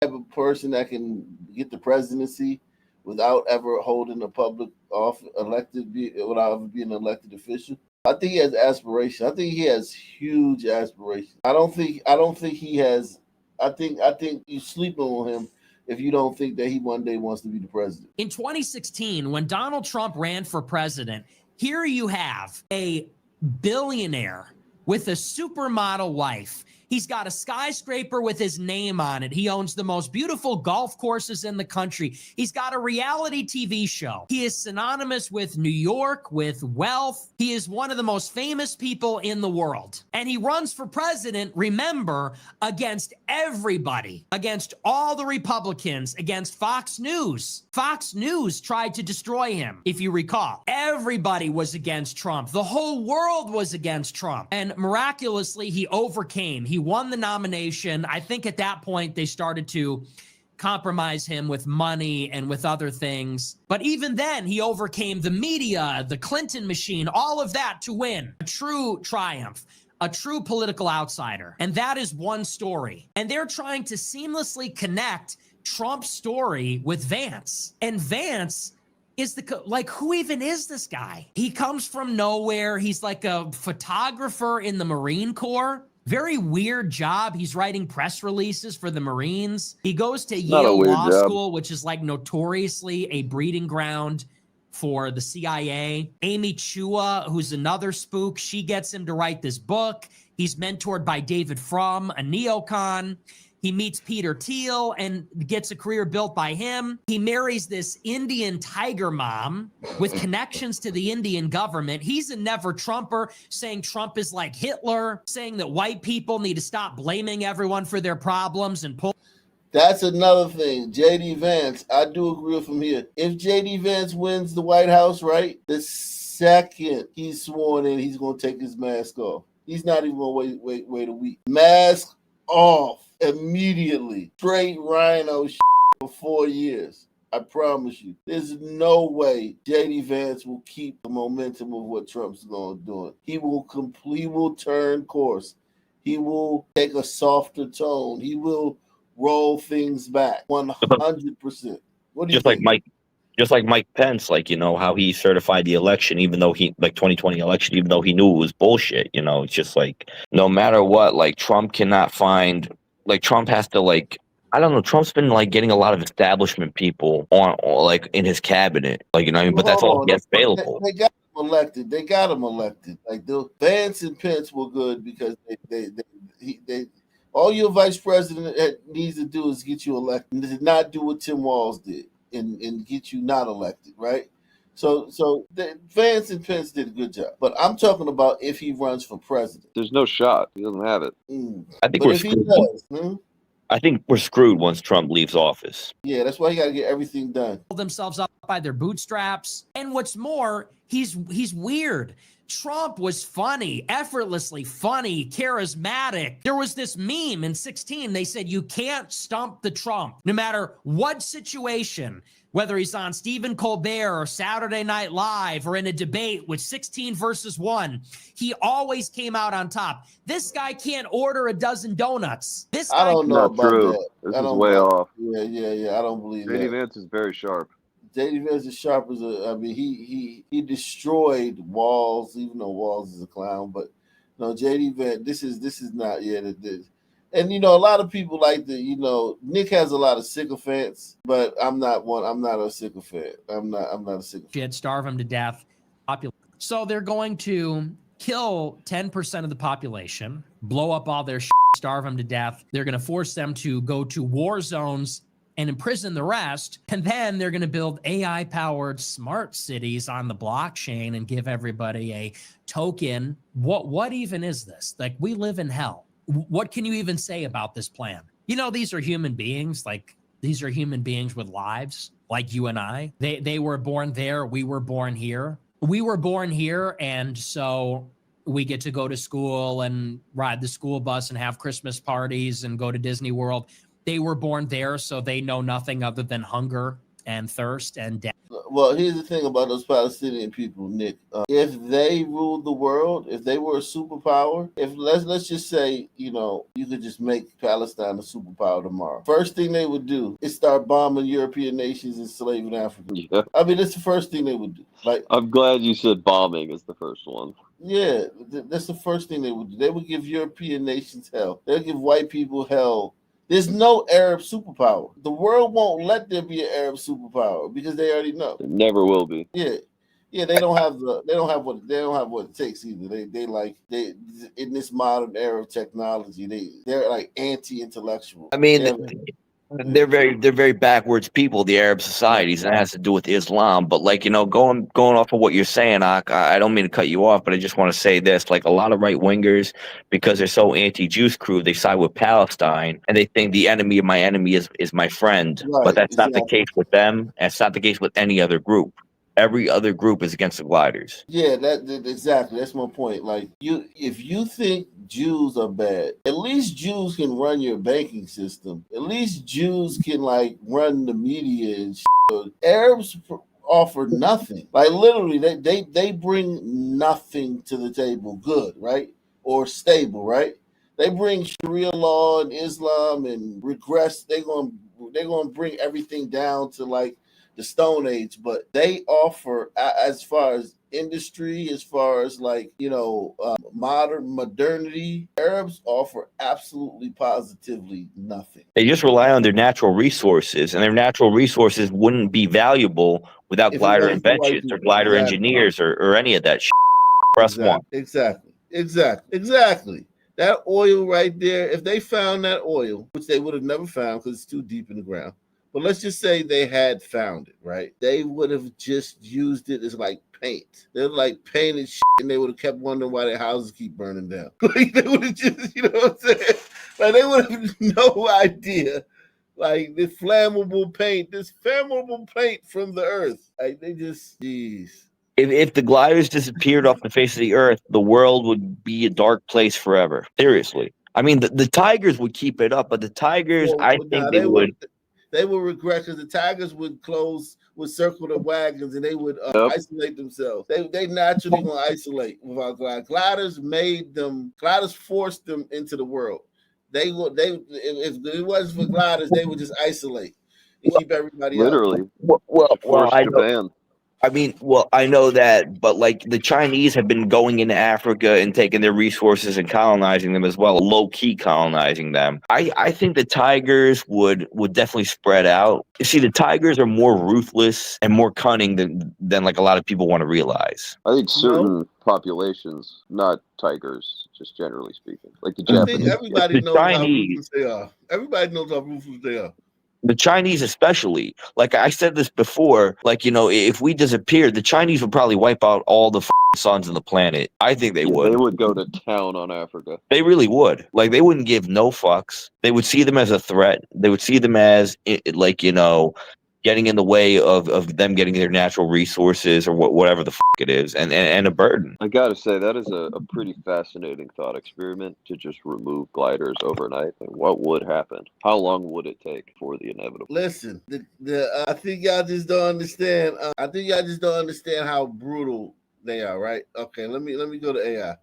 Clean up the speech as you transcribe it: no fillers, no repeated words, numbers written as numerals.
type of person that can get the presidency without ever holding a public office, without ever being an elected official. I think he has aspirations. I think he has huge aspirations. I don't think he has. I think you sleeping on him if you don't think that he one day wants to be the president. In 2016, when Donald Trump ran for president, here you have a billionaire with a supermodel wife. He's got a skyscraper with his name on it. He owns the most beautiful golf courses in the country. He's got a reality TV show. He is synonymous with New York, with wealth. He is one of the most famous people in the world. And he runs for president, remember, against everybody, against all the Republicans, against Fox News. Fox News tried to destroy him, if you recall. Everybody was against Trump. The whole world was against Trump. And miraculously, he overcame. He won the nomination. I think at that point, they started to compromise him with money and with other things. But even then, he overcame the media, the Clinton machine, all of that to win. A true triumph, a true political outsider. And that is one story. And they're trying to seamlessly connect Trump's story with Vance. And Vance is who even is this guy? He comes from nowhere. He's like a photographer in the Marine Corps. Very weird job. He's writing press releases for the Marines. He goes to Yale Law School, which is like notoriously a breeding ground for the CIA. Amy Chua, who's another spook, she gets him to write this book. He's mentored by David Frum, a neocon. He meets Peter Thiel and gets a career built by him. He marries this Indian tiger mom with connections to the Indian government. He's a never Trumper, saying Trump is like Hitler, saying that white people need to stop blaming everyone for their problems and pull. That's another thing. J.D. Vance, I do agree with him here. If J.D. Vance wins the White House, right, the second he's sworn in, he's going to take his mask off. He's not even going to wait a week. Mask off. Immediately. Straight rhino for 4 years. I promise you. There's no way J.D. Vance will keep the momentum of what Trump's going to do. He will turn course. He will take a softer tone. He will roll things back 100%. What do you think? Just like Mike Pence, how he certified the election, even though 2020 election, even though he knew it was bullshit, it's just no matter what, Trump cannot find, Trump has to, I don't know, Trump's been getting a lot of establishment people on in his cabinet, you know what I mean? But that's all he has available. They got him elected. The Vance and Pence were good because they all your vice president needs to do is get you elected. Did not do what Tim Walz did. And get you not elected, right? So Vance and Pence did a good job. But I'm talking about if he runs for president. There's no shot. He doesn't have it. I think we're screwed. I think we're screwed once Trump leaves office. Yeah, that's why you got to get everything done. Themselves up by their bootstraps. And what's more, he's weird. Trump was funny, effortlessly funny, charismatic. There was this meme in 2016. They said, you can't stump the Trump. No matter what situation, whether he's on Stephen Colbert or Saturday Night Live or in a debate with 16 versus 1, he always came out on top. This guy can't order a dozen donuts. I don't know about that. This is way off. Yeah. I don't believe that. J.D. Vance is very sharp. J.D. Vance is sharp as he destroyed Walz, even though Walz is a clown. But no, J.D. Vance, this is not yet. And a lot of people Nick has a lot of sycophants, but I'm not one. I'm not a sycophant. I'm not a sycophant. Starve him to death. So they're going to kill 10% of the population, blow up all their shit, starve them to death. They're going to force them to go to war zones and imprison the rest. And then they're going to build AI-powered smart cities on the blockchain and give everybody a token. What even is this? We live in hell. What can you even say about this plan? These are human beings. These are human beings with lives like you and I. They were born there. We were born here. We were born here. And so we get to go to school and ride the school bus and have Christmas parties and go to Disney World. They were born there, so they know nothing other than hunger and thirst and death. Well, here's the thing about those Palestinian people, Nick. If they ruled the world, if they were a superpower, if let's just say, you could just make Palestine a superpower tomorrow. First thing they would do is start bombing European nations and enslaving Africa. Yeah. I mean, that's the first thing they would do. Like, I'm glad you said bombing is the first one. yeah, that's the first thing they would do. They would give European nations hell. They'll give white people hell. There's no Arab superpower. The world won't let there be an Arab superpower because they already know. There never will be. Yeah. Yeah, they don't have what it takes either. They in this modern era of technology, they're like anti-intellectual. I mean, they're very backwards people, the Arab societies, and it has to do with Islam. But like, going off of what you're saying, I don't mean to cut you off, but I just want to say this: like, a lot of right wingers, because they're so anti-Jews crew, they side with Palestine, and they think the enemy of my enemy is my friend. Right, But that's not the exactly. case with them. And it's not the case with any other group. Every other group is against the gliders. Yeah, that exactly. That's my point. Like, if you think Jews are bad, at least Jews can run your banking system. At least Jews can like run the media and shit. Arabs offer nothing. Like, literally, they bring nothing to the table. Good, right? Or stable, right? They bring Sharia law and Islam and regress. They're gonna bring everything down to like the Stone Age, but they offer, as far as industry, as far as like modernity, Arabs offer absolutely positively nothing. They just rely on their natural resources, and their natural resources wouldn't be valuable without If it glider wasn't for white inventions or people, glider exactly, engineers or any of that shit. Press one. exactly. That oil right there. If they found that oil, which they would have never found because it's too deep in the ground. But let's just say they had found it, right? They would have just used it as like paint. They're like painted shit, and they would have kept wondering why their houses keep burning down. Like, they would have just, you know what I'm saying? Like, they would have no idea. Like, this flammable paint from the earth. Like, they just, jeez. If the gliders disappeared off the face of the earth, the world would be a dark place forever. Seriously. I mean, the Tigers would keep it up, but the Tigers, Well, I nah, think they would. they would regret because the Tigers would circle the wagons, and they would Yep. isolate themselves. They naturally gonna isolate without gliders. Gliders forced them into the world. If it wasn't for gliders, they would just isolate and keep everybody out. Literally. Well, Forced I know. Japan. I know that, but like the Chinese have been going into Africa and taking their resources and colonizing them as well, low key colonizing them. I think the Tigers would definitely spread out. You see, the Tigers are more ruthless and more cunning than like a lot of people want to realize. I think No, certain populations, not tigers, just generally speaking, like the I think Japanese. everybody The knows how Chinese, ruthless they are. Everybody knows how ruthless they are. the Chinese especially, like I said this before, like, if we disappeared, the Chinese would probably wipe out all the suns on the planet. I think they Yeah, would. they would go to town on Africa. They really would. Like, they wouldn't give no fucks. They would see them as a threat. They would see them as like, getting in the way of them getting their natural resources or whatever the it is, and a burden. I gotta say, that is a pretty fascinating thought experiment to just remove gliders overnight. And what would happen? How long would it take for the inevitable? Listen, I think y'all just don't understand. I think y'all just don't understand how brutal they are, right? Okay, let me go to AI.